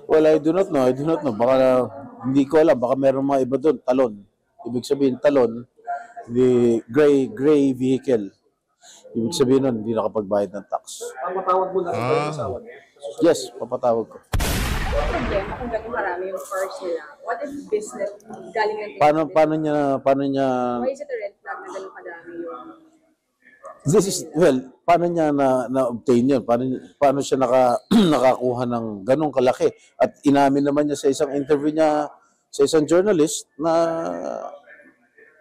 Well, I do not know. I do not know. Baka hindi ko alam. Baka meron mga iba doon. Talon. Ibig sabihin, talon, the gray vehicle. Ibig sabihin nun, hindi nakapagbayad ng tax. Papatawag mo na rin ba yung Ah, asawa niya? Yes, papatawag ko. Ang problema kung gano'ng marami yung cars nila. What if business galing ng Paano niya, Why is it a red flag na gano'ng kadami yung paano niya na-obtain yun? Paano siya nakakuha ng ganong kalaki? At inamin naman niya sa isang interview niya sa isang journalist na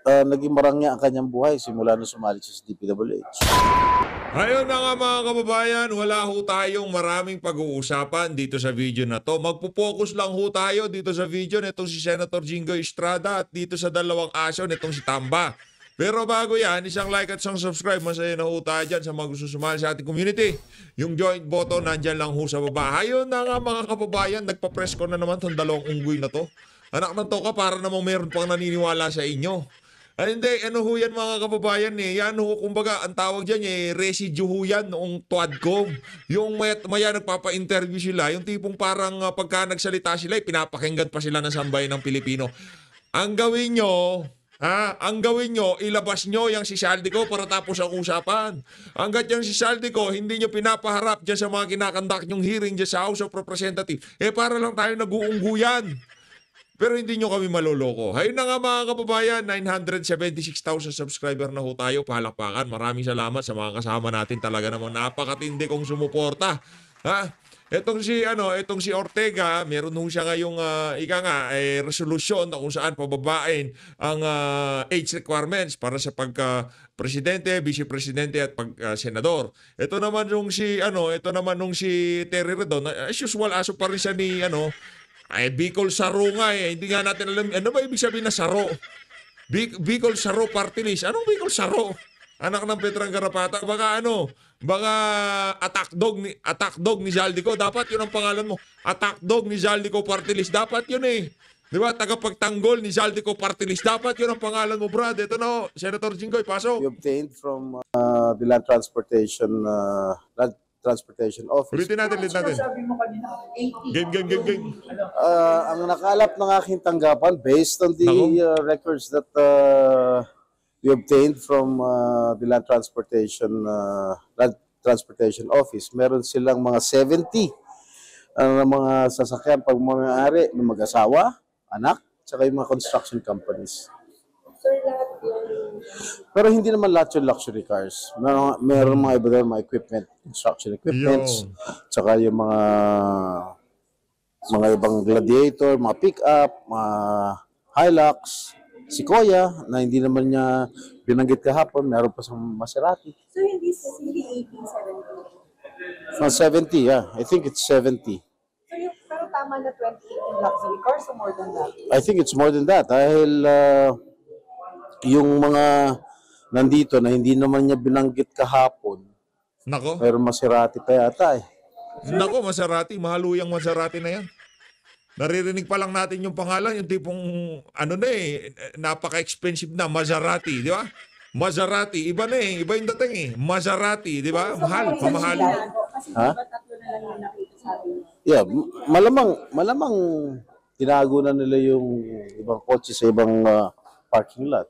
naging marangya ang kanyang buhay simula na sumali siya sa DPWH. ayun na nga mga kababayan, wala ho tayong maraming pag-uusapan dito sa video na to. Magpo-focus lang ho tayo dito sa video nitong si Senator Jingo Estrada at dito sa dalawang aso nitong si Tamba. Pero bago yan, isang like at isang subscribe. Masaya na ho tayo dyan sa mga gusto sumali sa ating community. Yung joint button, nandyan lang ho sa baba. Ayun na nga mga kababayan, nagpa-press ko na naman itong dalawang unggoy na to. Anak ng toka, para namang meron pang naniniwala sa inyo. Ay, hindi, ano ho yan mga kababayan eh. Yan ho, kumbaga, ang tawag dyan eh, residue ho yan noong Tuadcom. Yung maya nagpapa-interview sila, yung tipong parang pagka nagsalita sila, pinapakinggan pa sila ng sambayan ng Pilipino. Ang gawin nyo, ilabas nyo yung si Saldico para tapos ang usapan. Hanggat yung si Saldico, hindi nyo pinapaharap dyan sa mga kinakandak nyong hearing dyan sa House of Representatives, para lang tayo nag-uungguyan. Pero hindi nyo kami maloloko. Ayun na nga mga kababayan, 976,000 subscriber na ho tayo. Palakpakan. Maraming salamat sa mga kasama natin. Talaga namang napakatindi kong sumuporta. Ha? Etong si Ortega, meron ho siya ngayong resolusyon na kung saan pababain ang age requirements para sa pagka-presidente, vice-presidente at pag-senador. Ito naman nung si Terry Redon, as usual, aso pa rin siya ni Bicol Saro nga eh. Hindi nga natin alam. Ano ba ibig sabihin na Saro? Bicol Saro Party List. Anong Bicol Saro? Anak ng Petrang Garapata. Baka attack dog ni Zaldico. Dapat yun ang pangalan mo. Attack dog ni Zaldico Party List. Dapat yun eh. Di ba? Tagapagtanggol ni Zaldico Party List. Dapat yun ang pangalan mo, Brad. Ito na, Senator Jinggoy, pasok. We obtained from the Land Transportation Office. Ulitin natin. Sabi mo kanina, 80. Game. Ang nakalap ng aking tanggapan based on the records that we obtained from the Land Transportation Office, meron silang mga 70 na mga sasakyan pagmamayari ng mag-asawa, anak, tsaka yung mga construction companies. sir lahat yung Pero hindi naman lahat yung luxury cars. Meron mga iba doon, mga equipment, construction equipments, tsaka yung mga ibang Gladiator, mga pick-up, mga Hilux, Sequoia, na hindi naman niya binanggit kahapon, meron pa sa Maserati. so hindi 18, 17. Mga 70, yeah. I think it's 70. So yung pero tama na 28 luxury cars or more than that? I think it's more than that. Dahil yung mga nandito na hindi naman niya binanggit kahapon, Nako. pero Maserati pa yata eh. Nako, Maserati. Mahaluyang Maserati na yan. Naririnig pa lang natin yung pangalan, yung tipong, napaka-expensive na, Maserati, di ba? Maserati, iba na eh, iba yung dating eh. Maserati, di ba? Mahal, pamahal. Kasi Ha? diba tatlo na lang yung nakita sa atin. Yeah, malamang tinago na nila yung ibang kotse sa ibang parking lot.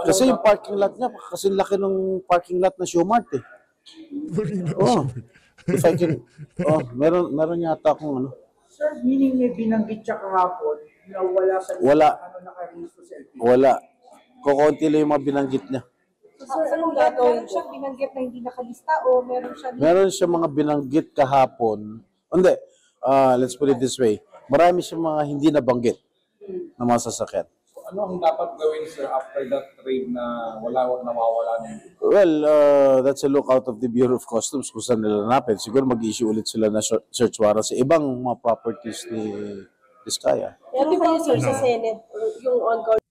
Kasi yung parking lot niya, kasi laki ng parking lot na Showmart eh. Oh, if I can, meron yata akong ano. Sir, meaning may binanggit siya kahapon na wala sa Wala. nakaristo sa LTO. Wala. Kukunti lang yung mga binanggit niya. So anong gagawin? Meron siyang binanggit na hindi nakalista o meron siya Meron siya mga binanggit kahapon. Hindi, let's put it this way. Marami siya mga hindi nabanggit na mga sasakyan. Ano ang dapat gawin, sir, after that raid na nawawala na yun? Well, that's a look out of the Bureau of Customs kung saan nila napin. Siguro mag-issue ulit sila na search warrant sa ibang mga properties ni Vizcaya. Pero ba yung sir sa Senate yung ongoing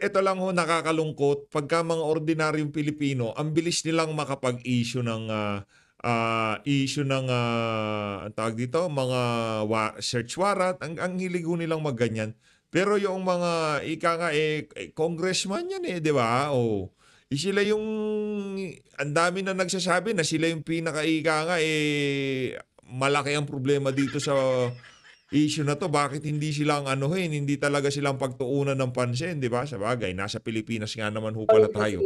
Ito lang ho nakakalungkot pagka mga ordinaryong Pilipino ang bilis nilang makapag-issue ng ang tawag dito mga search warrant ang hilig ho nilang magganyan. Pero yung mga congressman yan di ba? Oh. Sila yung ang dami na nagsasabi na sila yung pinaka malaki ang problema dito sa issue na to. Bakit hindi silang anuhin, hindi talaga silang pagtuunan ng pansin, di ba? Sa bagay, nasa Pilipinas nga naman ho pala tayo.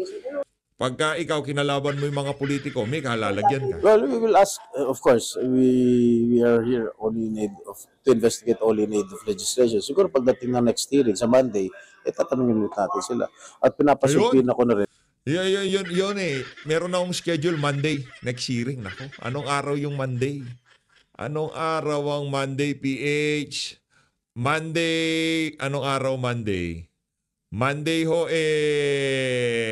Pagka ikaw kinalaban mo yung mga politiko, may kalalagyan ka. Well, we will ask, of course, we are here only in need of, to investigate only in need of legislation. Siguro pagdating ng next hearing sa Monday, tatanungin ulit natin sila. At pinapasupin ako na rin. Yun eh. Meron akong schedule Monday, next hearing. Nako, anong araw yung Monday? Anong araw ang Monday, PH? Monday, anong araw Monday? Monday ho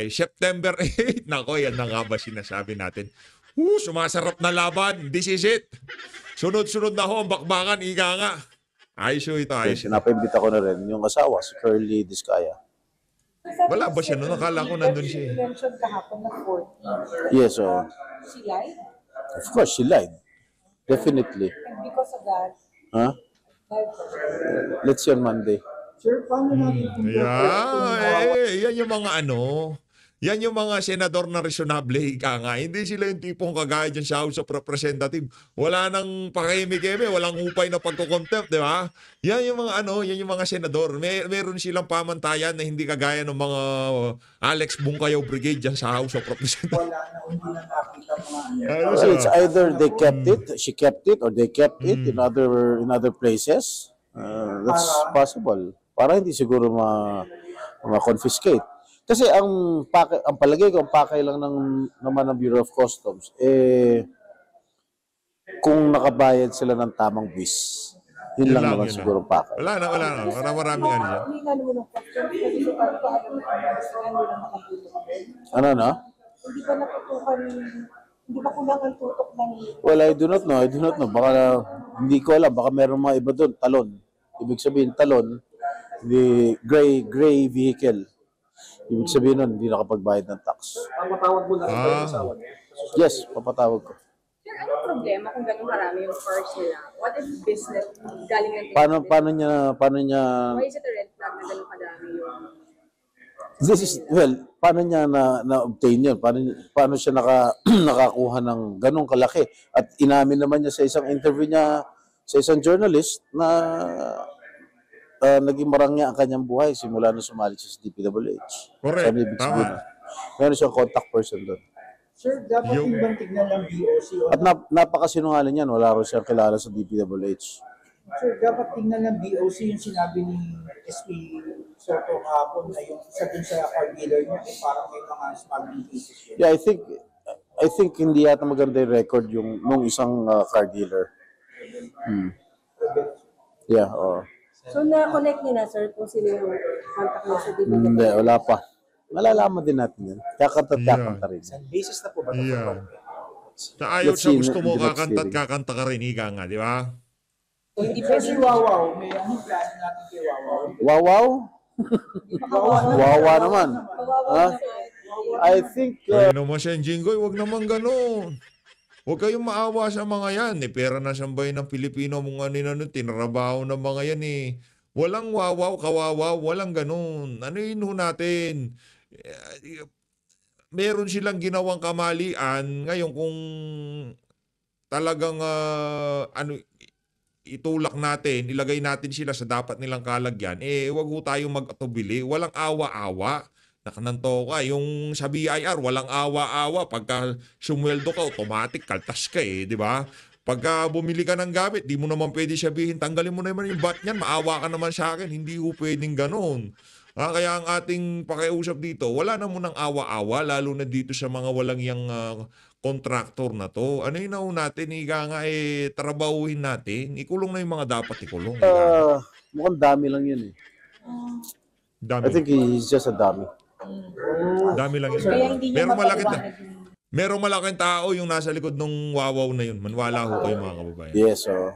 September 8. Nako, yan na nga ba sinasabi natin. Sumasarap na laban. This is it. Sunod-sunod na ho ang bakbakan. Ika nga. Ayos ho ito. Ayos. Sinapaibita ko na rin yung asawa, si Curly Discaya. Wala ba siya noon? Nakala ko nandun siya. Mention kahapon na 40. Yes, so, She lied? of course, she lied. Definitely. And because of that, Huh? Let's see on Monday. Sir, paano natin Yan yung mga yan yung mga senador na reasonable, ika nga. Hindi sila yung tipong kagaya dyan sa House of Representatives. Wala nang pakahimi-keme, walang upay na pagkukontempt, di ba? Yan yung mga yan yung mga senador. Meron silang pamantayan na hindi kagaya ng mga Alex Bungkayaw Brigade dyan sa House of Representatives. wala na, hindi na nakita mga So it's either they kept it, she kept it, or they kept it in other places. That's possible. Para hindi siguro ma-confiscate. Kasi ang palagay ko, ang pakay lang naman ng Bureau of Customs, kung nakabayad sila ng tamang buwis. Yun lang naman siguro pakay. Wala na. Maraming ano yan. hindi nga naman ng question kasi so paano ba alam mo hindi lang nakatutok? Ano na? Hindi ba natutukan, hindi ba kulang ang tutok ng Well, I do not know. Baka hindi ko alam. Baka meron mga iba doon. Talon. Ibig sabihin, talon. The gray vehicle. Ibig sabihin nun, hindi nakapagbayad ng tax. Papatawag mo na rin yung asawa niya. Yes, papatawag ko. Sir, anong problema kung ganun karami yung cars nila? What is business? Galing ng Paano niya Why is it a red flag na ganun kadami yung paano niya na-obtain yun? Paano siya nakakuha ng ganong kalaki? At inamin naman niya sa isang interview niya sa isang journalist na naging marangya ang kanyang buhay simula na sumali siya sa DPWH. Correct. Sabi, ibig sabihin, meron siyang contact person doon. Sir, dapat yung bang tignan ng BOC o At napakasinungaling yan. Wala rin siyang kilala sa DPWH. Sir, dapat tingnan ng BOC yung sinabi ni SP Soto kahapon na yung isa din sa car dealer niya parang may mga smuggling cases yun. Yeah, I think hindi yata maganda yung record nung isang car dealer. Yeah, oo. So, na-connect niyo na, sir, kung sino yung contact niya sa DPWH? Hindi, wala pa. Malalaman din natin yan. Kakanta rin. Basis na po ba? Yeah. Sa ayaw Let's sa see, gusto mo the next kakanta at hearing. kakanta ka rin, ika nga, di ba? Hindi pa si Wawaw. May anong plano natin kay Wawaw? Wawaw? Wawa naman. Ha? I think, Kaya naman siya, Jinggoy, wag naman ganun. Huwag kayong maawa sa mga yan. Pera na siyang bayan ng Pilipino mong tinarabaho ng mga yan eh. Walang wawaw, kawawaw, walang ganun. Ano yun ho natin? Meron silang ginawang kamalian. Ngayon kung talagang itulak natin, ilagay natin sila sa dapat nilang kalagyan, wag ho tayong mag-atubili. Walang awa-awa. Nakananto ka. Yung sa BIR, walang awa-awa. Pagka sumweldo ka, automatic, kaltas ka di ba? Pagka bumili ka ng gamit, di mo naman pwede sabihin, tanggalin mo naman yung VAT niyan, maawa ka naman sa akin. Hindi ho pwedeng ganun. Kaya ang ating pakiusap dito, wala na munang awa-awa, lalo na dito sa mga walang yung contractor na to. Ano yun na ho natin, trabahuhin natin. Ikulong na yung mga dapat ikulong. mukhang dami lang yun eh. Dami. I think he's just a dummy. Dami lang yun. Kaya hindi niya mapaliwanag yung... Merong malaking tao yung nasa likod ng wawaw na yun. Manwala ho kayo mga kababayan. Yes, Pero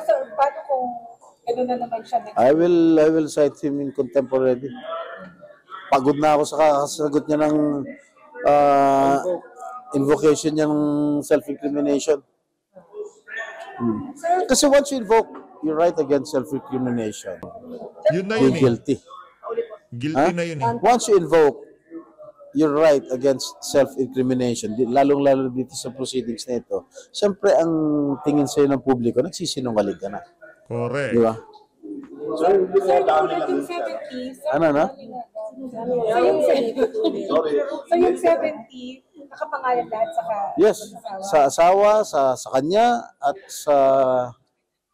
sir, paano kung gano'n na naman siya next? I will cite him in contempt already. Pagod na ako sa kakasagot niya ng invocation niya ng self-incrimination. Kasi once you invoke your right against self-incrimination, Yun na you're yun guilty. Guilty na yun Once you invoke you're right against self-incrimination, lalong-lalo dito sa proceedings na ito. Siyempre, ang tingin sa'yo ng publiko, nagsisinungaling ka na. Correct. Di ba? Sir, yung 70, Ano na? so yung 70, nakapangalan lahat sa Yes, sa asawa, sa kanya, at sa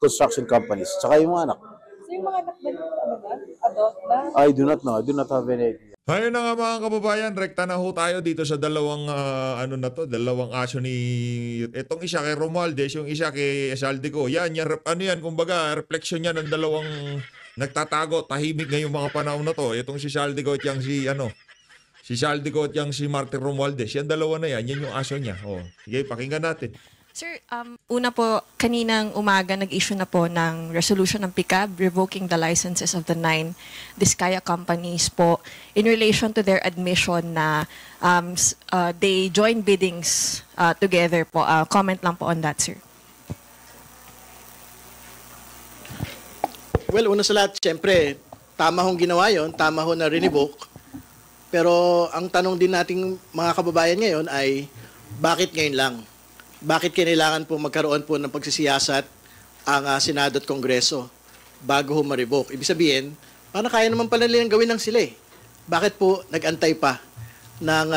construction companies, tsaka yung mga anak. So yung mga anak ba, adult na? I do not know. I do not have any idea. Ayun na nga mga kababayan, rekta na ho tayo dito sa dalawang dalawang aso ni itong isa kay Romualdez, yung isa kay Saldico. Yan, kumbaga refleksyon yan ng dalawang nagtatago, tahimik ngayong mga panahon na to. Itong si Saldico at yung si Saldico at yung si Martin Romualdez. Yan dalawa na yan yung aso niya. Oh, sige, pakinggan natin. Sir, una po, kaninang umaga nag-issue na po ng resolution ng PICAB revoking the licenses of the 9 Diskaya companies po in relation to their admission na they join biddings together po. Comment lang po on that, sir. Well, una sa lahat, siyempre, tama hong ginawa yon, tama ho na revoke. Pero ang tanong din nating mga kababayan ngayon ay, bakit ngayon lang? Bakit kailangan po magkaroon po ng pagsisiyasat ang Senado at Kongreso bago ho ma-revoke? Ibig sabihin, parang kaya naman pala nilang gawin ng sila eh. Bakit po nag-antay pa ng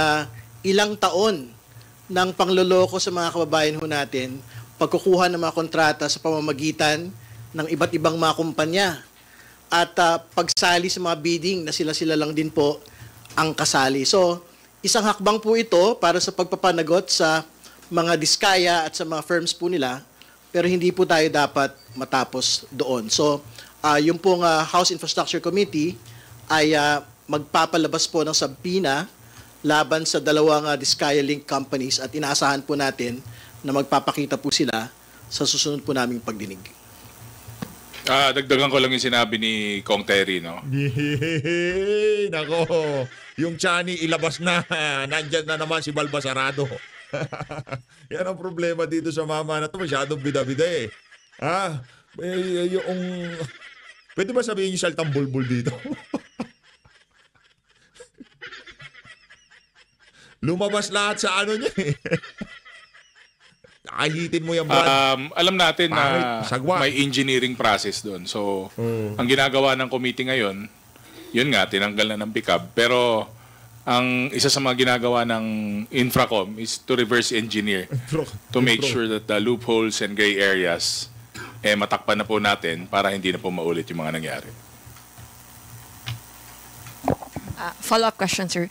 ilang taon ng pangloloko sa mga kababayan ho natin, pagkukuha ng mga kontrata sa pamamagitan ng iba't ibang mga kumpanya at pagsali sa mga bidding na sila-sila lang din po ang kasali. So, isang hakbang po ito para sa pagpapanagot sa mga diskaya at sa mga firms po nila, pero hindi po tayo dapat matapos doon. So, yung pong House Infrastructure Committee ay magpapalabas po ng subpoena laban sa dalawang diskaya link companies at inaasahan po natin na magpapakita po sila sa susunod po naming pagdinig. Dagdagan ko lang yung sinabi ni Kong Terry, no? Nako, yung Chani ilabas na, nandyan na naman si Balbasarado. Yan ang problema dito sa mama na to, masyadong bida-bida eh. Yung... Pwede ba sabihin yung saltang bulbul dito? Lumabas lahat sa ano niya eh. Ahitin mo yung brand. Alam natin na sagwa. may engineering process doon. So, ang ginagawa ng committee ngayon, yun nga, tinanggal na ng PICAB. Pero, ang isa sa mga ginagawa ng Infracom is to reverse engineer to make sure that the loopholes and gray areas matakpan na po natin para hindi na po maulit yung mga nangyari. Follow-up question, sir.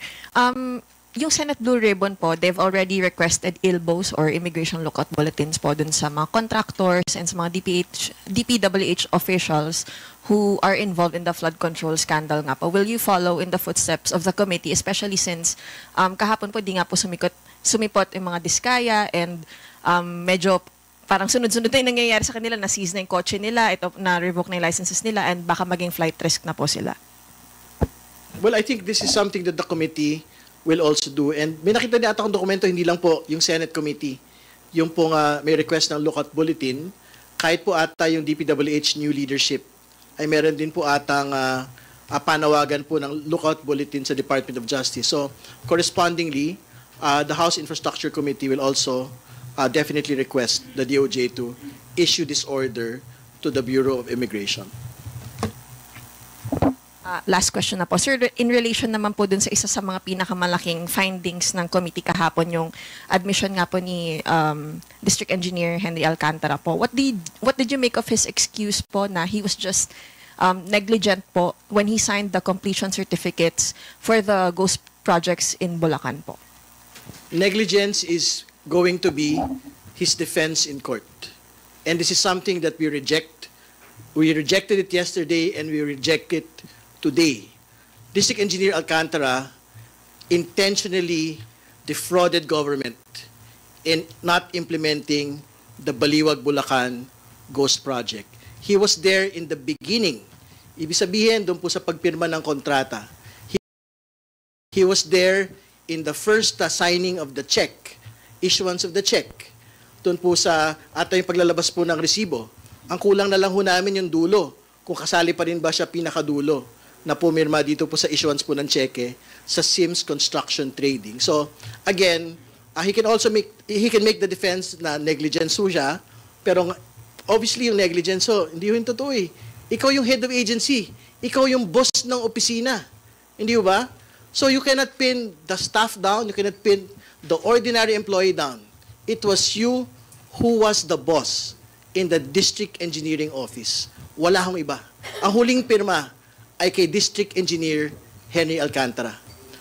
Yung Senate Blue Ribbon po, they've already requested ILBOs or Immigration Lookout Bulletins po dun sa mga contractors and sa mga DPWH officials who are involved in the flood control scandal nga po. Will you follow in the footsteps of the committee, especially since kahapon po di nga po sumipot yung mga diskaya and medyo parang sunod-sunod na yung nangyayari sa kanila, na-seize na yung kotse nila, ito, na-revoke na yung licenses nila, and baka maging flight risk na po sila. Well, I think this is something that the committee will also do. And may nakita niya ata akong dokumento, hindi lang po yung Senate Committee. Yung pong may request ng lookout bulletin, kahit po ata yung DPWH new leadership, ay meron din po atang panawagan po ng lookout bulletin sa Department of Justice. So, correspondingly, the House Infrastructure Committee will also definitely request the DOJ to issue this order to the Bureau of Immigration. Last question na po. Sir, in relation naman po dun sa isa sa mga pinakamalaking findings ng committee kahapon, yung admission nga po ni District Engineer Henry Alcantara po. What did you make of his excuse po na he was just negligent po when he signed the completion certificates for the ghost projects in Bulacan po? Negligence is going to be his defense in court. And this is something that we reject. We rejected it yesterday and we reject it today. District Engineer Alcantara intentionally defrauded government in not implementing the Baliwag Bulacan Ghost Project. He was there in the beginning. Ibig sabihin, doon po sa pagpirma ng kontrata. He was there in the first signing of the check, issuance of the check. Doon po sa ata yung paglalabas po ng resibo. Ang kulang na lang ho namin yung dulo, kung kasali pa rin ba siya pinakadulo. na pumirma dito po sa issuance po ng cheque sa Sims Construction Trading. So, again, he can make the defense na negligence ho siya, pero obviously yung negligence ho, hindi yung totoo eh. Ikaw yung head of agency. Ikaw yung boss ng opisina. Hindi ba? So you cannot pin the staff down, you cannot pin the ordinary employee down. It was you who was the boss in the district engineering office. Wala hong iba. Ang huling pirma ay kay District Engineer Henry Alcantara.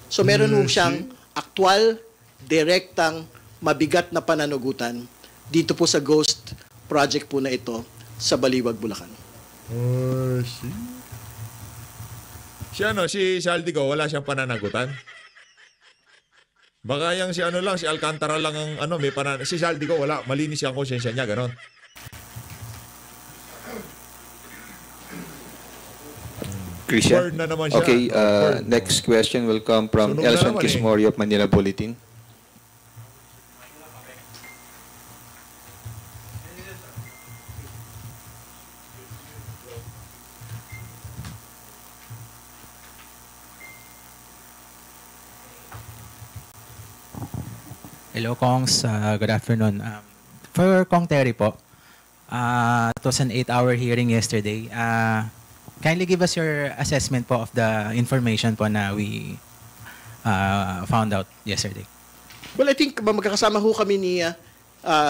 So meron ho siyang aktwal, direktang, mabigat na pananagutan dito po sa ghost project po na ito sa Baliwag, Bulacan. Si Saldico, wala siyang pananagutan? Baka yung si Alcantara lang ang may si Saldico, wala, malinis yung konsensya niya, ganon. Christian. Word na naman siya. Okay, next question will come from Sunog na Elson naman Kismori of Manila Bulletin. Hello, Kongs. Good afternoon. For Kong Terry po, it was an 8-hour hearing yesterday. Kindly give us your assessment po of the information po na we found out yesterday. Well, I think magkakasama ho kami ni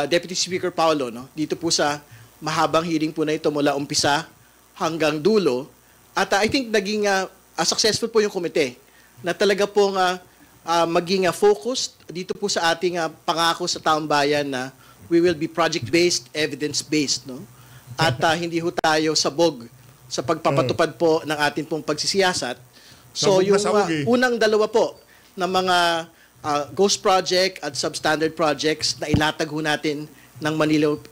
Deputy Speaker Paulo, no? Dito po sa mahabang hearing po na ito mula umpisa hanggang dulo. At I think naging successful po yung komite na talaga pong maging focused dito po sa ating pangako sa taong bayan na we will be project-based, evidence-based, no? At hindi ho tayo sabog sa pagpapatupad po ng ating pong pagsisiyasat. So yung unang dalawa po na mga ghost project at substandard projects na ilatag ho natin ng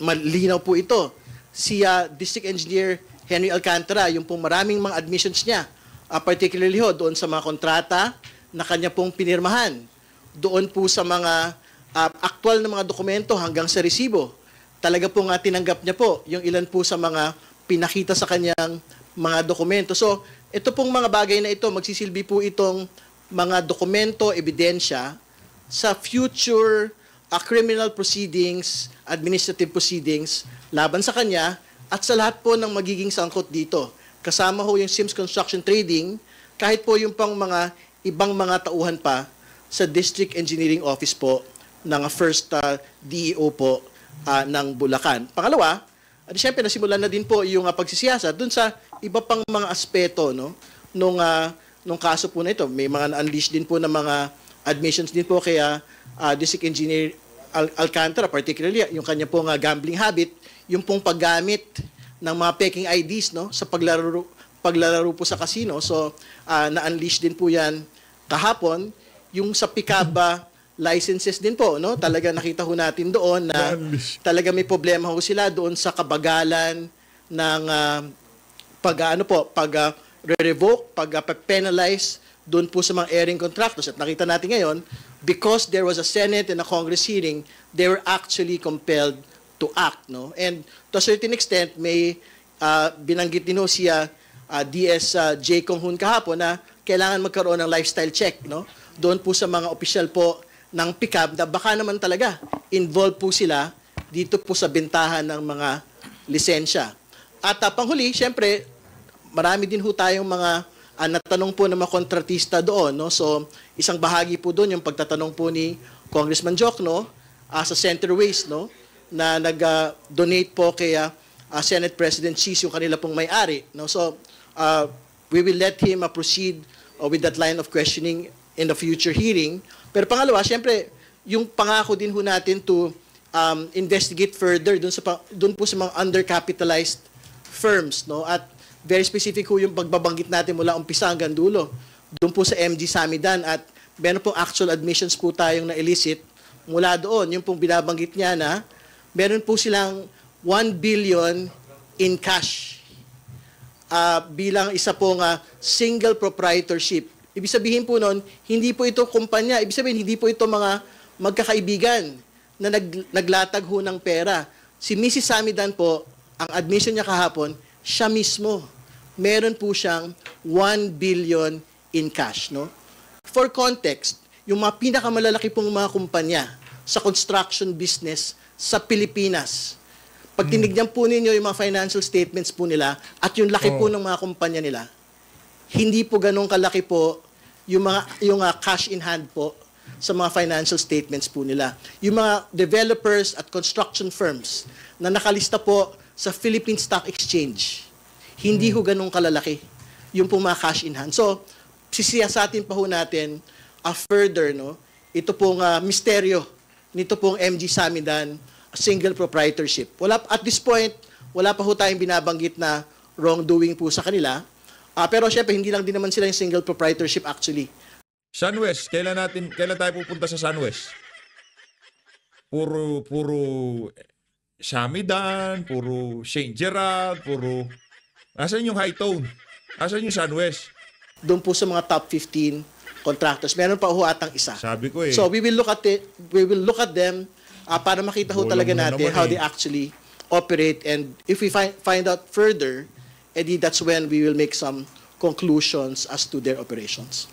malinaw po ito. Si District Engineer Henry Alcantara, yung pong maraming mga admissions niya, particularly ho doon sa mga kontrata na kanya pong pinirmahan, doon po sa mga aktwal na mga dokumento hanggang sa resibo. Talaga po tinanggap niya po yung ilan po sa mga pinakita sa kanyang mga dokumento. So, ito pong mga bagay na ito, magsisilbi po itong mga dokumento, ebidensya sa future criminal proceedings, administrative proceedings laban sa kanya at sa lahat po ng magiging sangkot dito. Kasama ho yung Sims Construction Trading, kahit po yung pang mga ibang mga tauhan pa sa District Engineering Office po ng First DEO po ng Bulacan. Pangalawa, at siyempre nasimulan na din po yung pagsisiyasat dun sa iba pang mga aspeto, no, nung kaso po na ito. May mga na-unleash din po ng mga admissions din po kaya District Engineer Alcantara, particularly yung kanya pong gambling habit, yung pong paggamit ng mga peking IDs, no, sa paglalaro po sa casino. So, na-unleash din po yan kahapon. Yung sa pickup licenses din po, no? Talaga nakita ho natin doon na talaga may problema ho sila doon sa kabagalan ng pag-revoke, pag-penalize doon po sa mga airing contractors. At nakita natin ngayon, because there was a Senate and a Congress hearing, they were actually compelled to act, no? And to a certain extent, may binanggit din ho siya DS J. Kong Hun kahapon na kailangan magkaroon ng lifestyle check, no? Doon po sa mga opisyal po ng PICAB na baka naman talaga involved po sila dito po sa bentahan ng mga lisensya. At panghuli, syempre, marami din ho tayong mga natanong po ng mga kontratista doon, no? So, isang bahagi po doon yung pagtatanong po ni Congressman Jokno sa Center Waste, no? Na nag-donate po kay Senate President Cheese yung kanila pong may-ari, no? So, we will let him proceed with that line of questioning in the future hearing. Pero pangalawa, syempre, yung pangako din ho natin to investigate further doon po sa mga undercapitalized firms, no? At very specific ho yung pagbabanggit natin mula umpisa hanggang dulo. Doon po sa MG Samidan at meron pong actual admissions po tayong na-elicit mula doon. Yung pong binabanggit niya na meron po silang 1 billion in cash bilang isa pong single proprietorship. Ibig sabihin po nun, hindi po ito kumpanya. Ibig sabihin, hindi po ito mga magkakaibigan na naglatag ho ng pera. Si Mrs. Samidan po, ang admission niya kahapon, siya mismo meron po siyang 1 billion in cash. No? For context, yung mga pinakamalalaki pong mga kumpanya sa construction business sa Pilipinas, pag tinignan po ninyo yung mga financial statements po nila at yung laki po ng mga kumpanya nila, hindi po ganun kalaki po yung cash in hand po sa mga financial statements po nila. Yung mga developers at construction firms na nakalista po sa Philippine Stock Exchange, hindi ho ganun kalalaki yung po mga cash in hand. So, sisiyasatin pa ho natin further, no? Ito pong misteryo nito pong MG Samidan single proprietorship. At this point, wala pa ho tayong binabanggit na wrongdoing po sa kanila. Pero syempre, hindi lang din naman sila yung single proprietorship actually. SunWest, kailan tayo pupunta sa SunWest? Puro Samidan, puro St. Gerard, puro... Asan yung High Tone? Asan yung SunWest? Doon po sa mga top 15 contractors. Meron pa ho atang isa. Sabi ko eh. So we will look at them para makita ho talaga natin how they actually operate, and if we find out further, edi that's when we will make some conclusions as to their operations.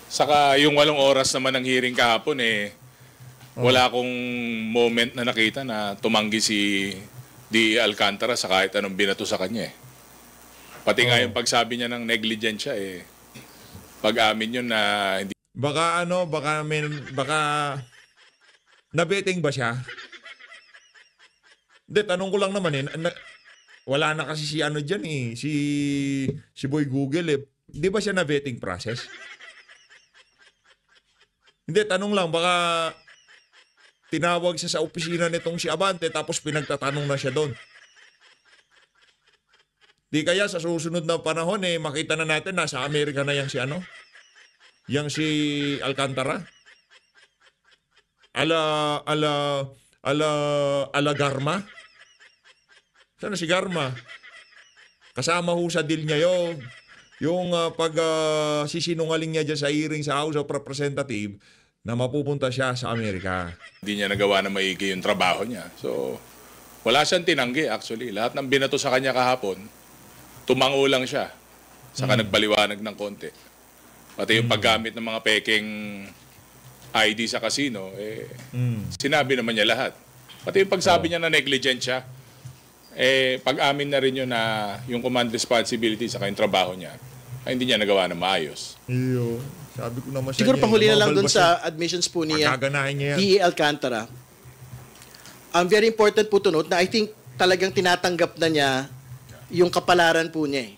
Saka yung 8 oras naman ng hearing kahapon wala akong moment na nakita na tumanggi si D. Alcantara sa kahit anong binato sa kanya Pati nga yung pagsabi niya ng negligent siya pag-amin yun na hindi. Baka na-betting ba siya? Hindi, tanong ko lang naman wala na kasi si ano dyan si Boy Google Di ba siya na-betting process? Hindi, tanong lang, baka tinawag siya sa opisina nitong si Abante tapos pinagtatanong na siya doon. Di kaya sa susunod na panahon makita na natin nasa Amerika na yang si Alcantara. Ala Garma. Sana si Garma? Kasama ho sa deal niya yung sisinungaling niya dyan sa hearing sa House of Representatives na mapupunta siya sa Amerika. Hindi niya nagawa na maigi yung trabaho niya. So, wala siyang tinanggi actually. Lahat ng binato sa kanya kahapon, tumango lang siya. Saka nagpaliwanag ng konti. Pati yung paggamit ng mga peking ID sa casino, sinabi naman niya lahat. Pati yung pagsabi niya na negligent siya, pag-amin na rin yun na yung command responsibility sa kayong trabaho niya, ay hindi niya nagawa na maayos. Iyo. Sabi ko naman sa siguro panghuli na lang doon sa admissions po niya, D. Alcantara. Very important po to note na I think talagang tinatanggap na niya yung kapalaran po niya.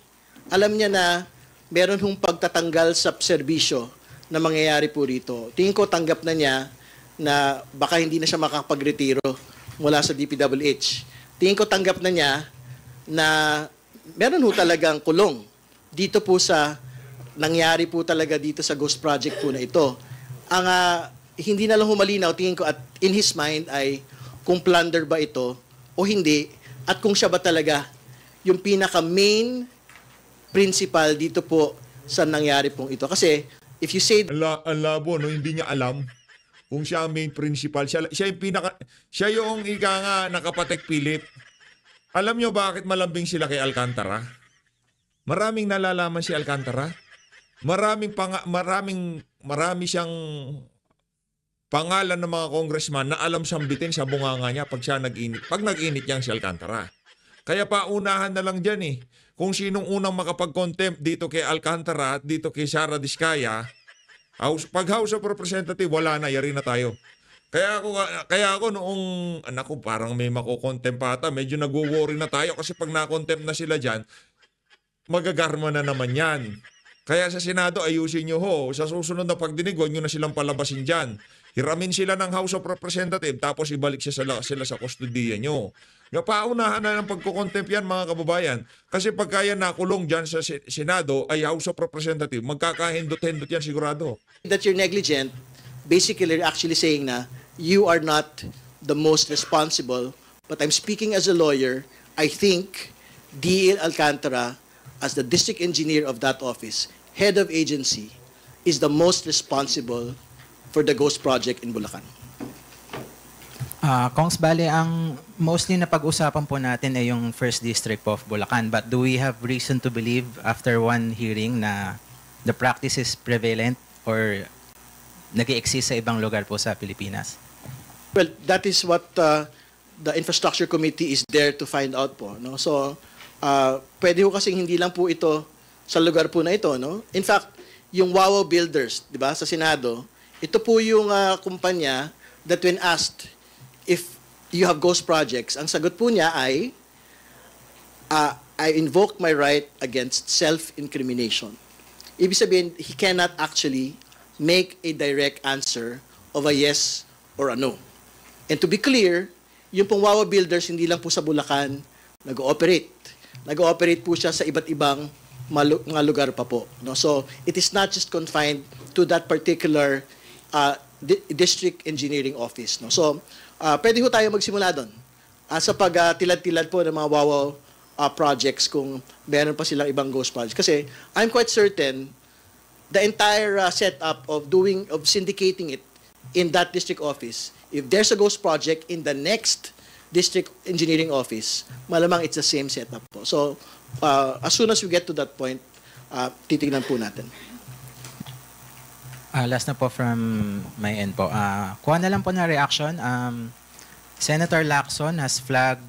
Alam niya na meron hong pagtatanggal sa serbisyo na mangyayari po rito. Tingin ko tanggap na niya na baka hindi na siya makakapagretiro mula sa DPWH. Tingin ko tanggap na niya na meron ho talagang kulong dito po sa nangyari po talaga dito sa Ghost Project po na ito. Ang hindi na lang humalinaw, tingin ko at in his mind ay kung plunder ba ito o hindi at kung siya ba talaga yung pinaka-main principal dito po sa nangyari pong ito. Kasi if you say... Ang labo, hindi niya alam kung siya ang main principal. Siya yung ika nga nakapatek Philip. Alam niyo bakit malambing sila kay Alcantara? Maraming nalalaman si Alcantara. Marami siyang pangalan ng mga congressman na alam sambitin sa bunganga niya pag nag-init niyang si Alcantara. Kaya paunahan na lang dyan kung sinong unang makapag-contempt dito kay Alcantara at dito kay Sara Diskaya. Pag House of Representatives, wala na, yari na tayo. Kaya ako noong, parang may mako-contempt ata, medyo nag-worry na tayo kasi pag na-contempt na sila dyan, magagarma na naman yan. Kaya sa Senado, ayusin nyo sa susunod na pagdinig, huwag nyo na silang palabasin dyan. Hiramin sila ng House of Representatives, tapos ibalik sila sa kustudiya nyo. Paunahan na ng pagkukontempt yan, mga kababayan. Kasi pagka yan nakulong dyan sa Senado, ay House of Representatives, magkakahindot-hindot yan sigurado. That you're negligent, basically you're actually saying na you are not the most responsible, but I'm speaking as a lawyer. I think D.L. Alcantara, as the district engineer of that office, head of agency, is the most responsible for the Ghost Project in Bulacan. Kongs, bale, ang mostly na pag-usapan po natin ay yung first district of Bulacan. But do we have reason to believe after one hearing na the practice is prevalent or nag-i-exist sa ibang lugar po sa Pilipinas? Well, that is what the Infrastructure Committee is there to find out po. No? So, pwede ho kasing hindi lang po ito sa lugar po na ito. No? In fact, yung Wawa Builders, di ba, sa Senado, ito po yung kumpanya that when asked if you have ghost projects, ang sagot po niya ay, I invoke my right against self-incrimination. Ibig sabihin, he cannot actually make a direct answer of a yes or a no. And to be clear, yung pong Wawa Builders, hindi lang po sa Bulacan nag-ooperate. Nag-ooperate po siya sa iba't ibang mga lugar pa po. No? So, it is not just confined to that particular district engineering office. No? So, pwede ho tayo magsimula doon sa pag-tilad-tilad po ng mga Wawa projects kung meron pa silang ibang ghost projects. Kasi I'm quite certain the entire setup of syndicating it in that district office, if there's a ghost project in the next district engineering office, malamang it's the same setup po. So, as soon as we get to that point, titignan po natin. Last na po from my end po. Kuha na lang po na reaction. Senator Lacson has flagged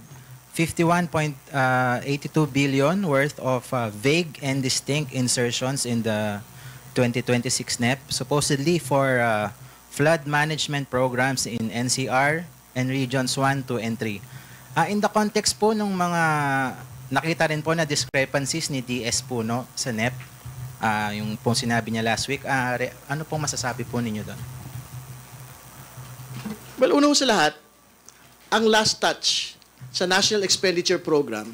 51.82 billion worth of vague and distinct insertions in the 2026 NEP, supposedly for flood management programs in NCR and Regions 1, 2, and 3. In the context po ng mga nakita rin po na discrepancies ni DS po no, sa NEP, yung pong sinabi niya last week, ano pong masasabi po ninyo doon? Well, una sa lahat, ang last touch sa National Expenditure Program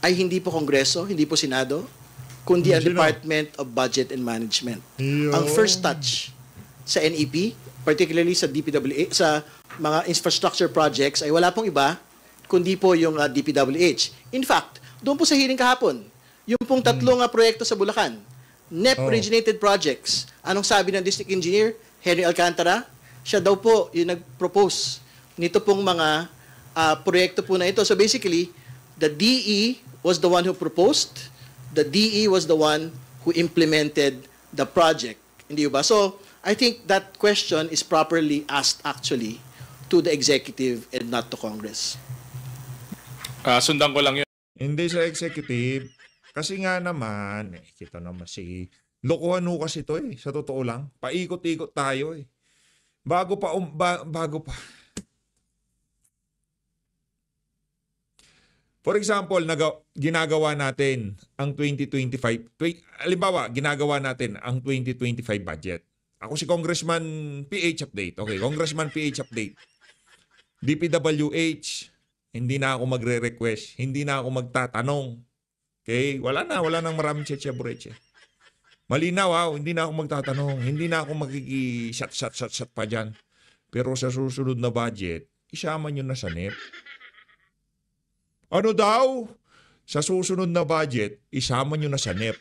ay hindi po Kongreso, hindi po Senado, kundi ang Department of Budget and Management. Ang first touch sa NEP, particularly sa DPWH, sa mga infrastructure projects, ay wala pong iba, kundi po yung DPWH. In fact, doon po sa hearing kahapon, yung pong tatlong proyekto sa Bulacan, NEP-originated projects, anong sabi ng District Engineer, Henry Alcantara? Siya daw po yung nag-propose nito pong mga proyekto po na ito. So basically, the DE was the one who proposed, the DE was the one who implemented the project. Hindi ba? So, I think that question is properly asked actually to the executive and not to Congress. Sundan ko lang yun. Hindi sa executive. Kasi nga naman, kita naman si lokohan ho kasi ito sa totoo lang. Paikot-ikot tayo Bago pa. For example, ginagawa natin ang 2025, halimbawa, ginagawa natin ang 2025 budget. Ako si Congressman PH update. Okay, Congressman PH update. DPWH, hindi na ako magre-request, hindi na ako magtatanong. Okay, wala nang maraming cheche-bureche. Malinaw, hindi na ako magtatanong, hindi na ako magkiki-shot pa dyan. Pero sa susunod na budget, isama nyo na sa NEP. Ano daw? Sa susunod na budget, isama nyo na sa NEP.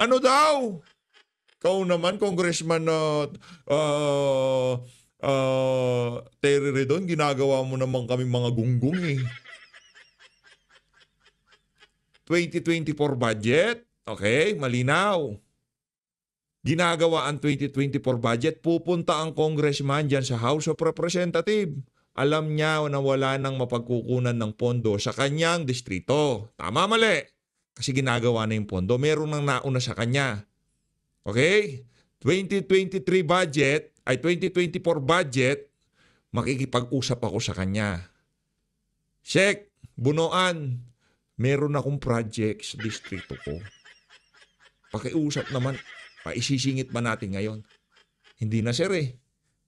Ano daw? Kau naman, Congressman Terry Redon, ginagawa mo naman kami mga gunggong 2024 budget, okay, malinaw. Ginagawa ang 2024 budget, pupunta ang congressman dyan sa House of Representatives. Alam niya na wala nang mapagkukunan ng pondo sa kanyang distrito. Tama, mali. Kasi ginagawa na yung pondo. Meron nang nauna sa kanya. Okay? 2023 budget, ay 2024 budget, makikipag-usap ako sa kanya. Sek, Bunoan, meron akong project sa distrito ko. Pakiusap naman, paisisingit ba natin ngayon? Hindi na sir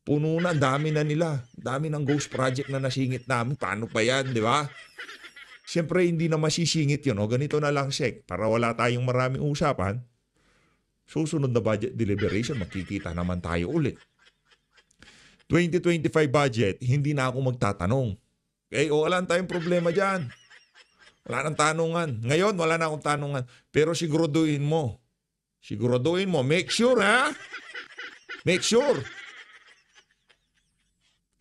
Puno na, dami na nila. Dami ng ghost project na nasingit namin. Paano pa yan, di ba? Siyempre, hindi na masisingit yun. O, ganito na lang, Sek. Para wala tayong maraming usapan, susunod na budget deliberation, makikita naman tayo ulit. 2025 budget, hindi na ako magtatanong. Okay? O, wala tayong problema dyan. Wala nang tanungan. Ngayon, wala na akong tanungan. Pero siguraduhin mo. Make sure, ha? Make sure.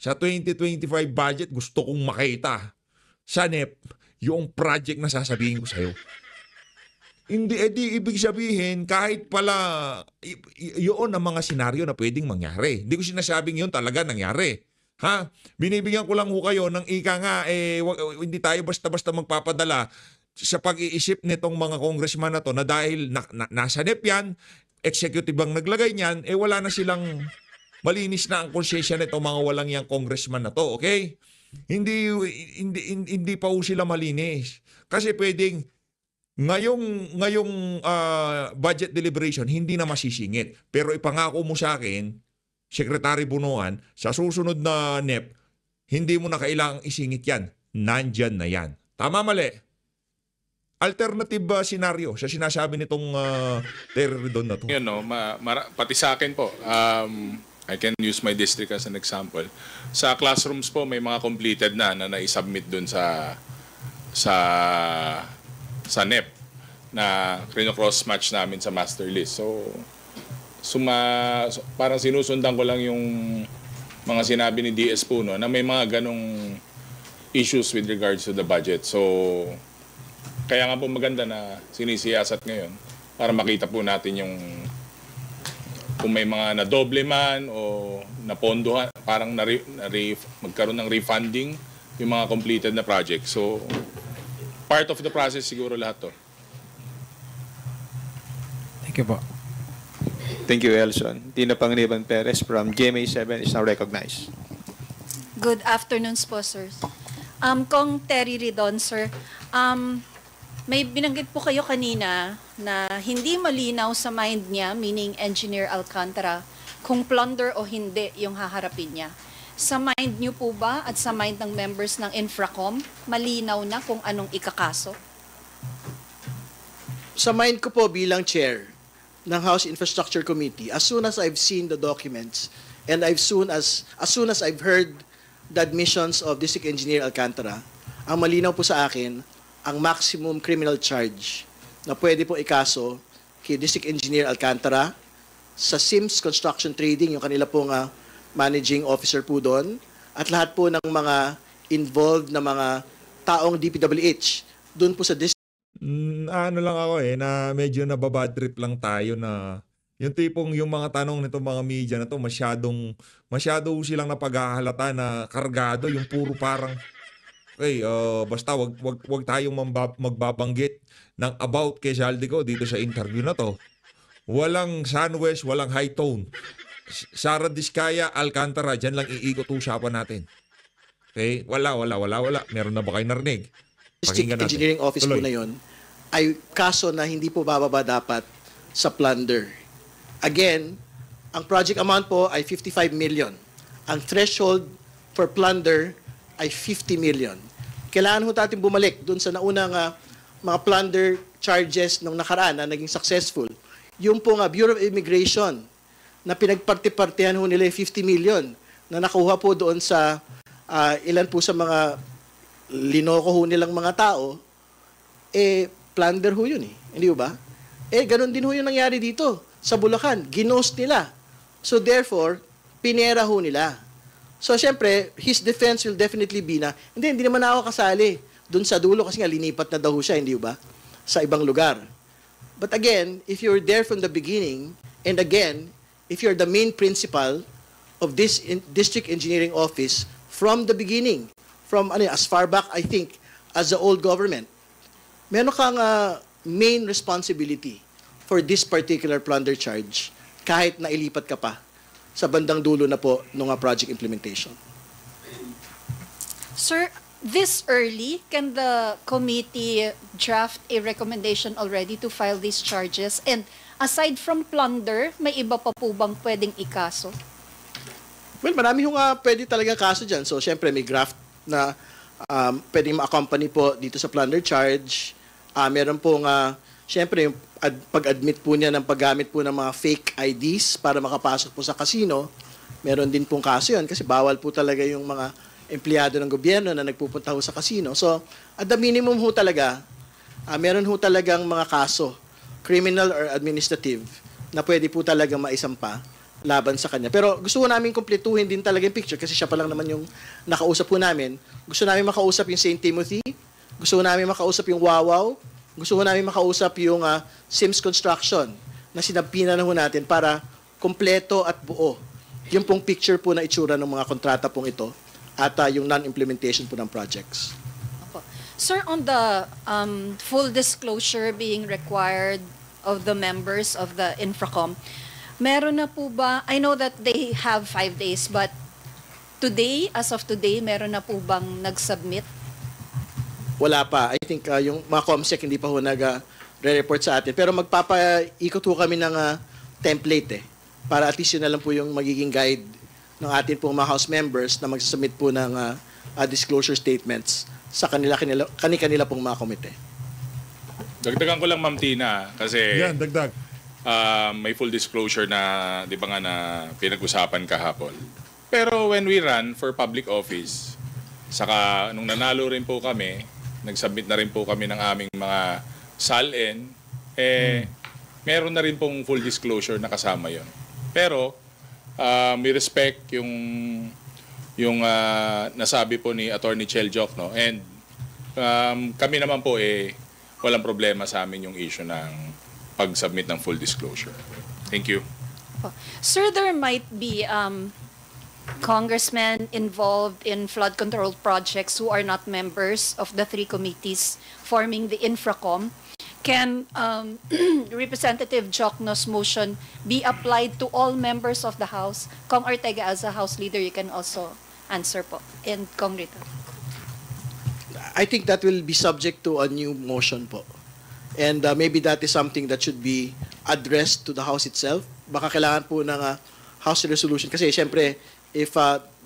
sa 2025 budget, gusto kong makita sa NEP yung project na sasabihin ko sa'yo. Hindi, ibig sabihin, kahit pala yun ang mga senaryo na pwedeng mangyari. Hindi ko sinasabing yun talaga nangyari. Ha? Binibigyan ko lang ho kayo ng ika nga, hindi tayo basta-basta magpapadala sa pag-iisip nitong mga congressman na to na dahil nasa NEP yan, executive ang naglagay niyan, wala na silang malinis na ang konsensya nito mga walang yang congressman na to, okay? Hindi pa ho sila malinis. Kasi pwedeng ngayong budget deliberation hindi na masisingit. Pero ipangako mo sa akin, Secretary Bunuan, sa susunod na NEP, hindi mo na kailangang isingit yan. Nandyan na yan. Tama, mali? Alternative scenario sa sinasabi nitong Terry Don na to. Yun, no, pati sa akin po, I can use my district as an example. Sa classrooms po, may mga completed na na-submit dun sa NEP na cross-match namin sa master list. So parang sinusundan ko lang yung mga sinabi ni DS po, no, na may mga ganong issues with regards to the budget. So kaya nga po maganda na sinisiyasat ngayon para makita po natin yung kung may mga nadoble man o napondohan, parang magkaroon ng refunding yung mga completed na project. So part of the process siguro lahat to. Thank you po. Thank you, Elson. Tina Pangriban Perez from GMA7 is now recognized. Good afternoon po, sir. Kong Terry Ridon, sir. May binanggit po kayo kanina na hindi malinaw sa mind niya, meaning Engineer Alcantara, kung plunder o hindi yung haharapin niya. Sa mind niyo po ba at sa mind ng members ng Infracom, malinaw na kung anong ikakaso? Sa mind ko po bilang chair ng House Infrastructure Committee, as soon as I've seen the documents and as soon as I've heard the admissions of District Engineer Alcantara, ang malinaw po sa akin, ang maximum criminal charge na pwede po ikaso kay District Engineer Alcantara, sa Sims Construction Trading, yung kanila pong managing officer po doon, at lahat po ng mga involved na mga taong DPWH doon po sa district. Ano lang ako na medyo nababad trip lang tayo na yung tipong yung mga tanong nito mga media na to masyado silang napaghahalata na kargado, yung puro parang basta wag tayong magbabanggit ng about kay Zaldico dito sa interview na to. Walang Sunwest, walang high tone. Sara Diskaya, Alcantara, dyan lang iikot usapan natin. Okay? Wala. Meron na ba kayo narinig? District Engineering Office po na yun ay kaso na hindi po bababa dapat sa plunder. Again, ang project amount po ay 55 million. Ang threshold for plunder ay 50 million. Kailangan ho natin bumalik dun sa naunang mga plunder charges nung nakaraan na naging successful. Yung po Bureau of Immigration na pinagparti-partihan ho nila yung 50 million na nakuha po doon sa ilan po sa mga linoko ho nilang mga tao, plunder ho yun Hindi ba? Ganun din ho yung nangyari dito sa Bulacan. Ginost nila. So therefore, pinera ho nila. So syempre, his defense will definitely be na, hindi naman ako kasali dun sa dulo kasi nga linipat na daw siya, hindi ba? Sa ibang lugar. But again, if you're there from the beginning, and again, if you're the main principal of this district engineering office from the beginning, from as far back, I think, as the old government, meron kang main responsibility for this particular plunder charge kahit nailipat ka pa sa bandang dulo na po ng project implementation. Sir, this early, can the committee draft a recommendation already to file these charges? And aside from plunder, may iba pa po bang pwedeng ikaso? Well, marami yung pwede talaga kaso dyan. So, syempre, may graft na pwedeng ma-accompany po dito sa plunder charge. Meron po syempre, yung pag-admit po niya ng paggamit po ng mga fake IDs para makapasok po sa casino, meron din pong kaso yun kasi bawal po talaga yung mga empleyado ng gobyerno na nagpupunta ho sa casino. So, at the minimum ho talaga, meron ho talagang mga kaso, criminal or administrative, na pwede po talaga maisampa laban sa kanya. Pero gusto ko namin kumpletuhin din talaga yung picture kasi siya pa lang naman yung nakausap po namin. Gusto namin makausap yung St. Timothy, gusto ko namin makausap yung Wawaw, gusto ko namin makausap yung Sims Construction na sinabina na ho natin para kumpleto at buo. Yung pong picture po na itsura ng mga kontrata pong ito at yung non-implementation po ng projects. Sir, on the full disclosure being required of the members of the Infracom, meron na po ba, I know that they have 5 days, but today, as of today, meron na po bang nag-submit? Wala pa. I think yung mga COMSEC hindi pa ho nag-report sa atin. Pero magpapaikot ho kami ng template para at least yun na lang po yung magiging guide ng atin pong mga House members na mag-submit po ng disclosure statements sa kanila pong mga komite. Dagdagan ko lang, Ma'am Tina, kasi Yan, dagdag. may full disclosure na, di ba nga, na pinag-usapan kahapon. Pero when we run for public office, saka nung nanalo rin po kami, nag-submit na rin po kami ng aming mga SALN, meron na rin pong full disclosure na kasama yon. Pero we respect yung nasabi po ni Attorney Chel Jokno, and kami naman po walang problema sa amin yung issue ng pag-submit ng full disclosure. Thank you. Sir, there might be congressmen involved in flood control projects who are not members of the 3 committees forming the Infracom. Can Representative Jokno's motion be applied to all members of the House? Kong Ortega, as a House Leader, you can also answer po. And Kong Rito. I think that will be subject to a new motion po. And maybe that is something that should be addressed to the House itself. Baka kailangan po ng House resolution. Kasi syempre, if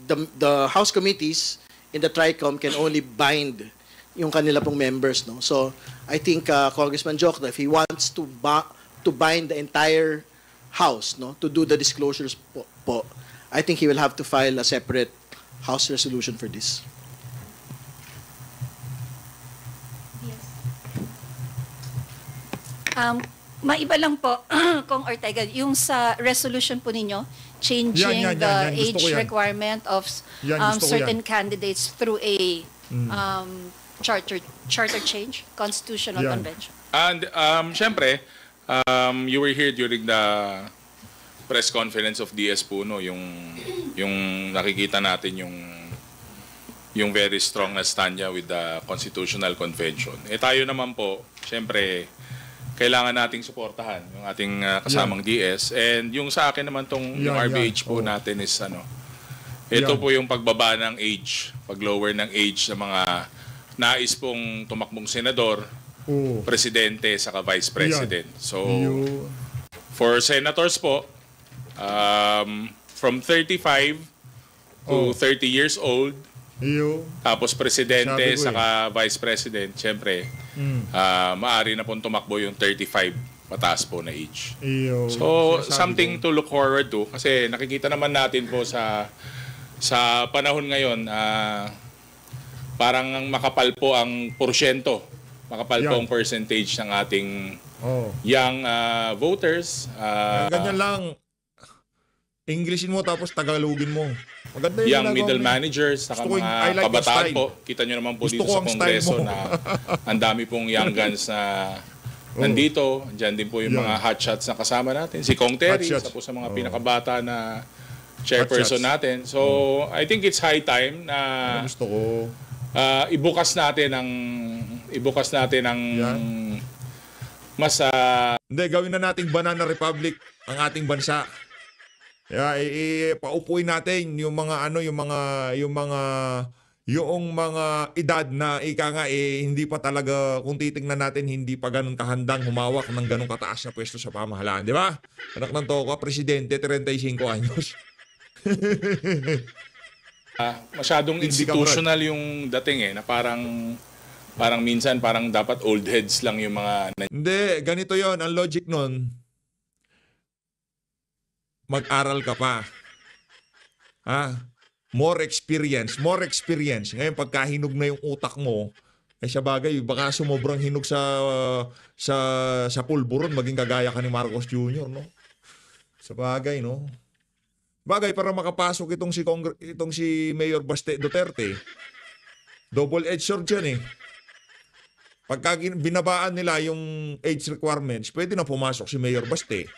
the House committees in the TRICOM can only bind yung kanila pong members, no? So I think Congressman Jokno, if he wants to bind the entire House, no, to do the disclosures po, I think he will have to file a separate House resolution for this. Maiba lang po, Kong Ortega, yung sa resolution po ninyo, changing Yan. the Gusto age ko yan. requirement of Gusto ko certain yan. candidates through a charter change, constitutional Yan. convention. And syempre, you were here during the press conference of DS Puno, yung nakikita natin yung very strong na stand niya with the Constitutional Convention. Tayo naman po, syempre, kailangan nating suportahan yung ating kasamang DS. And yung sa akin naman yung RBH po natin is ito po yung pagbaba ng age, pag-lower ng age ng mga nais pong tumakbong senador, presidente, saka vice president. So, for senators po, from 35 to 30 years old, tapos presidente, saka vice president, syempre, maaari na pong tumakbo yung 35 pataas po na age. So, something to look forward to, kasi nakikita naman natin po sa panahon ngayon, parang makapal po ang porsyento, makapal po ang percentage ng ating young voters. Ganyan lang. Englishin mo tapos Tagalogin mo. Maganda Young middle managers, saka mga kabataan po. Kita nyo naman po dito sa Kongreso na ang dami pong young guns na nandito. Diyan din po yung mga hotshots na kasama natin. Si Kong Terry, isa po sa mga pinakabata na chairperson natin. So, I think it's high time na gusto ko ibukas natin ang mas Hindi, gawin na nating Banana Republic ang ating bansa. Paupuin natin yung mga edad na hindi pa talaga, kung titingnan natin, hindi pa ganun kahandang humawak ng ganun kataas na pwesto sa pamahalaan, di ba? Anak ng toko, presidente, 35 anyos. masyadong institutional yung dating na parang minsan dapat old heads lang yung mga... Hindi, ganito yon ang logic nun. Mag-aral ka pa. More experience. Ngayon, pagka hinog na yung utak mo, sa bagay, baka sumobrang hinog sa pulburon, maging kagaya ka ni Marcos Jr., no? Sa bagay, no? Bagay para makapasok itong si Mayor Baste Duterte. Double-edged sword yan eh. Pagka binabaan nila yung age requirements, pwede na pumasok si Mayor Baste.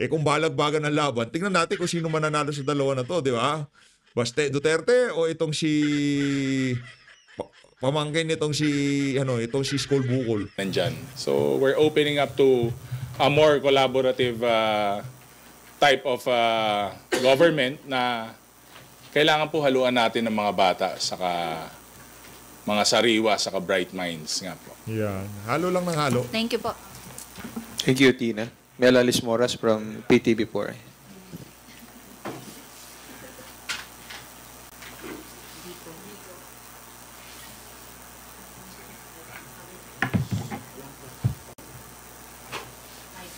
Kung balagbagan ng laban, tingnan natin kung sino mananalo sa dalawa na to, di ba? Baste Duterte o itong si pamangkin nitong itong si Skol Bukol. Nandyan. So we're opening up to a more collaborative type of government na kailangan po haluan natin ng mga bata saka mga sariwa saka bright minds nga po. Yan. Halo lang ng halo. Thank you po. Thank you, Tina. Melalis Moras from PTV4.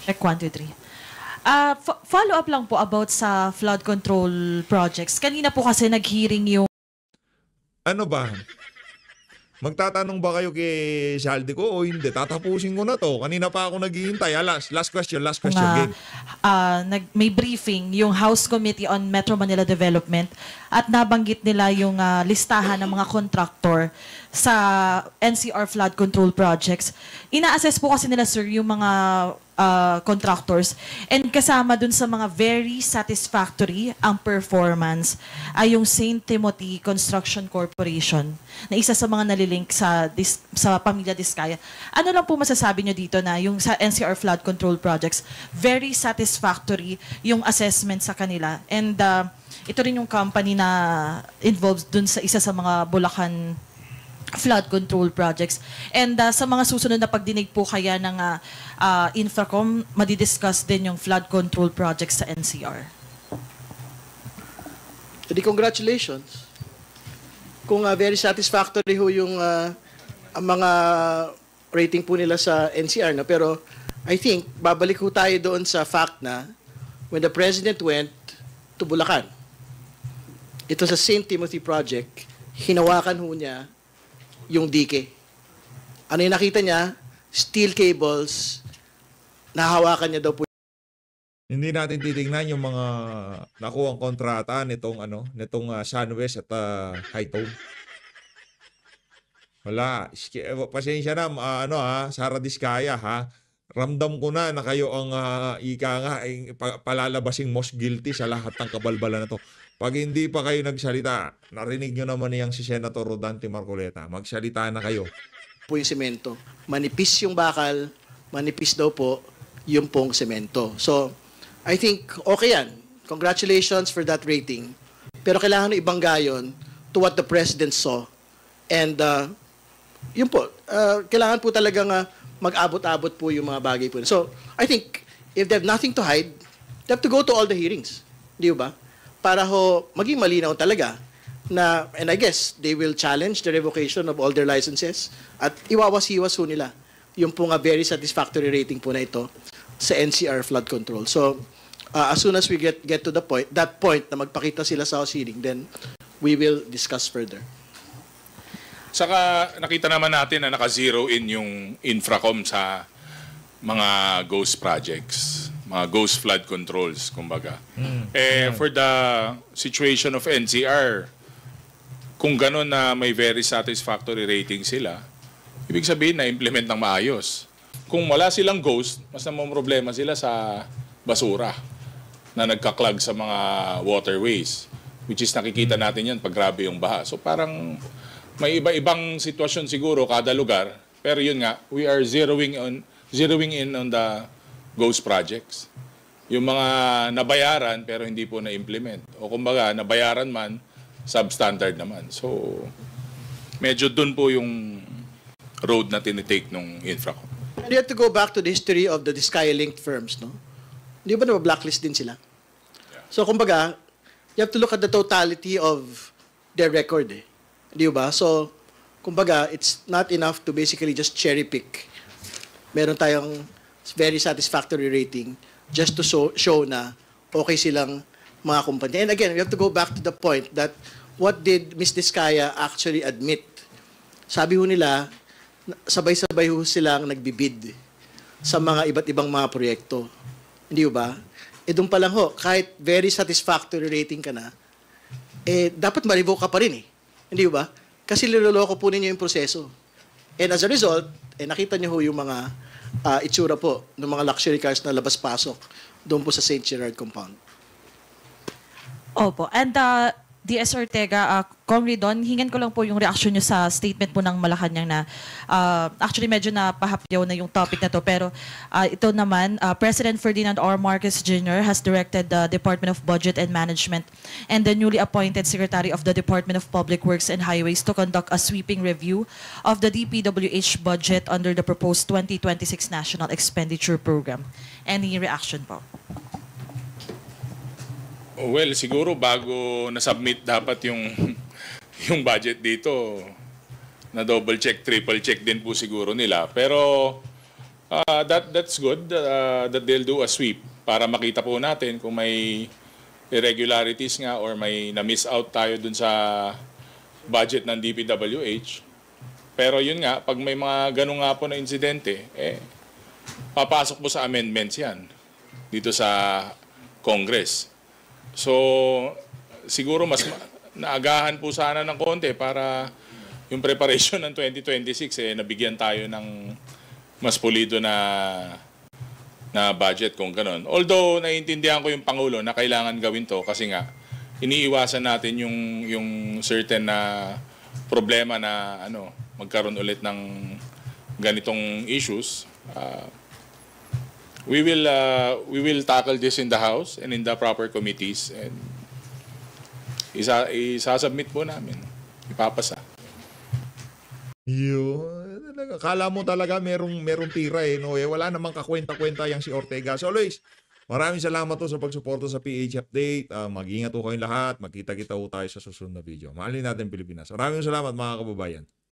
Check 1, 2, 3. Follow up lang po about sa flood control projects. Kanina po kasi nag-hearing yung... Ano ba? Magtatanong ba kayo kay Saldico o hindi? Tatapusin ko na to. Kanina pa ako naghihintay. Last question, game. May briefing yung House Committee on Metro Manila Development at nabanggit nila yung listahan ng mga contractor sa NCR flood control projects. Ina-assess po kasi nila, sir, yung mga contractors, and kasama dun sa mga very satisfactory ang performance ay yung St. Timothy Construction Corporation na isa sa mga nalilink sa Pamilya Diskaya. Ano lang po masasabi nyo dito na yung sa NCR flood control projects, very satisfactory yung assessment sa kanila, and ito rin yung company na involved dun sa isa sa mga Bulacan flood control projects. And sa mga susunod na pagdinig po kaya ng Infracom, madidiscuss din yung flood control projects sa NCR. Jadi congratulations. Kung very satisfactory ho yung ang mga rating po nila sa NCR. No? Pero I think, babalik ho tayo doon sa fact na when the President went to Bulacan, ito sa St. Timothy Project, hinawakan ho niya yung dike. Ano yung nakita niya? Steel cables, nahawakan niya daw po. Hindi natin titingnan yung mga nakuhang kontrata nitong Sunwest at Hightone. Wala. Pasensya na, Sara Diskaya, ha? Ramdam ko na kayo ang palalabasing most guilty sa lahat ng kabalbalan na to. Pag hindi pa kayo nagsalita, narinig nyo naman niyang si Senator Rodante Marcoleta. Magsalita na kayo. Po yung semento. Manipis yung bakal, manipis daw po yung pong semento. So, I think okay yan. Congratulations for that rating. Pero kailangan na ibangga yun to what the President saw. And yun po, kailangan po talagang mag-abot-abot po yung mga bagay po. So, I think if they have nothing to hide, they have to go to all the hearings. Di ba? Para ho maging malinaw talaga na, and I guess they will challenge the revocation of all their licenses at iwawas-iwas ho nila yung pong very satisfactory rating po na ito sa NCR flood control. So as soon as we get to that point na magpakita sila sa House hearing, then we will discuss further. Saka nakita naman natin na naka-zero in yung Infracom sa mga ghost projects, mga ghost flood controls, kumbaga. For the situation of NCR, kung gano'n na may very satisfactory rating sila, ibig sabihin na implement ng maayos. Kung wala silang ghost, mas problema sila sa basura na nagkaklag sa mga waterways, which is nakikita natin yan pag grabe yung baha. So parang may iba-ibang sitwasyon siguro kada lugar, pero yun nga, we are zeroing in on the ghost projects. Yung mga nabayaran pero hindi po na-implement. O kumbaga, nabayaran man, substandard naman. So, medyo dun po yung road na tinitake ng Infracom. And you have to go back to the history of the Diskaya-linked firms, no? Hindi ba na-blacklist din sila? Yeah. So, kumbaga, you have to look at the totality of their record, eh. Hindi ba? So, kumbaga, it's not enough to basically just cherry-pick. Meron tayong very satisfactory rating just to show na okay silang mga kumpanya. And again, we have to go back to the point that what did Ms. Diskaya actually admit? Sabi ho nila, sabay-sabay ho silang nagbibid sa mga iba't ibang mga proyekto. Hindi ba? doon pa lang ho, kahit very satisfactory rating ka na, dapat ma-revoke ka pa rin eh. Hindi ba? Kasi niloloko po ninyo yung proseso. And as a result, nakita niyo ho yung mga itsura po ng mga luxury cars na labas-pasok doon po sa St. Gerard compound. Opo. And DS Ortega, Kong Ridon, hingan ko lang po yung reaction nyo sa statement po ng Malacanang na actually medyo napahapyaw na yung topic na to. Pero ito naman, President Ferdinand R. Marcos Jr. has directed the Department of Budget and Management and the newly appointed Secretary of the Department of Public Works and Highways to conduct a sweeping review of the DPWH budget under the proposed 2026 National Expenditure Program. Any reaction po? Well, siguro bago na-submit dapat yung budget dito, na double check, triple check din po siguro nila. Pero that's good that they'll do a sweep para makita po natin kung may irregularities nga or may na-miss out tayo dun sa budget ng DPWH. Pero yun nga, pag may mga ganun nga po na insidente, papasok po sa amendments yan dito sa Congress. So, siguro mas naagahan po sana ng konti para yung preparation ng 2026 nabigyan tayo ng mas pulido na budget kung ganun. Although naiintindihan ko yung Pangulo na kailangan gawin to kasi nga iniiwasan natin yung certain na problema na magkaroon ulit ng ganitong issues. We will tackle this in the House and in the proper committees and isasubmit po namin. Ipapasa. Yun. Akala mo talaga merong tira no? Wala namang kakwenta-kwenta yang si Ortega. So Luis, maraming salamat to sa pagsuporta sa PH Update. Mag-ingat po kayong lahat. Magkita-kita po tayo sa susunod na video. Mahalin natin Pilipinas. Maraming salamat mga kababayan.